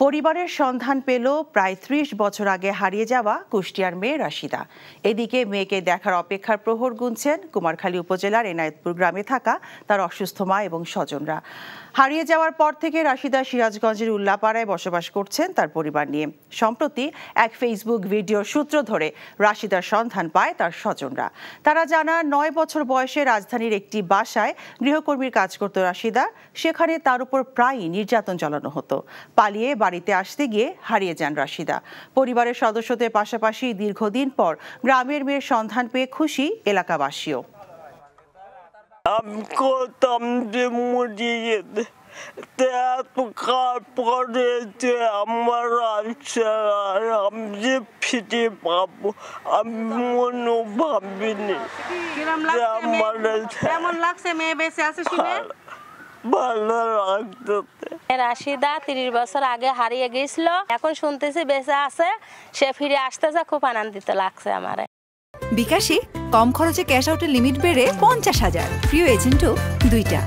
পরিবারের সন্ধান পেল প্রায় ৩০ বছর আগে হারিয়ে যাওয়া কুষ্টিয়ার মেয়ে রাশিদা। এদিকে মেয়েকে দেখার অপেক্ষার প্রহর গুনছেন কুমারখালী উপজেলার এনায়েতপুর গ্রামে থাকা তার অসুস্থ মা এবং স্বজনরা। হারিয়ে যাওয়ার পর থেকে রাশিদা সিরাজগঞ্জের উল্লাপাড়ায় বসবাস করছেন তার পরিবার নিয়ে। সম্প্রতি এক ফেসবুক ভিডিওর সূত্র ধরে রাশিদার সন্ধান পায় তার স্বজনরা। তারা জানান ৯ বছর বয়সে রাজধানীর একটি বাসায় গৃহকর্মীর কাজ করত রাশিদা। সেখানে তার উপর প্রায়ই নির্যাতন চালানো হতো। পালিয়ে বাড়িতে আসতে গিয়ে হারিয়ে যান রাশিদা। পরিবারের সদস্যদের পাশাপাশি দীর্ঘদিন পর গ্রামের মেয়ের সন্ধান পেয়ে খুশি এলাকাবাসীও। আমি করতাম যে তারপরে যে আমার আমি যে ফিরে পাবো আমি মনে ভাবিনি। কেমন লাগছে মেয়ে বেঁচে আছে শুনে? ভালো লাগতেছে। রাশিদা ৩০ বছর আগে হারিয়ে গিয়েছিল, এখন শুনতেছি বেঁচে আছে, সে ফিরে আসতেছে, খুব আনন্দিত লাগছে আমার। বিকাশে কম খরচে ক্যাশ আউটের লিমিট বেড়ে ৫০,০০০, প্রিয় এজেন্টও ২টা।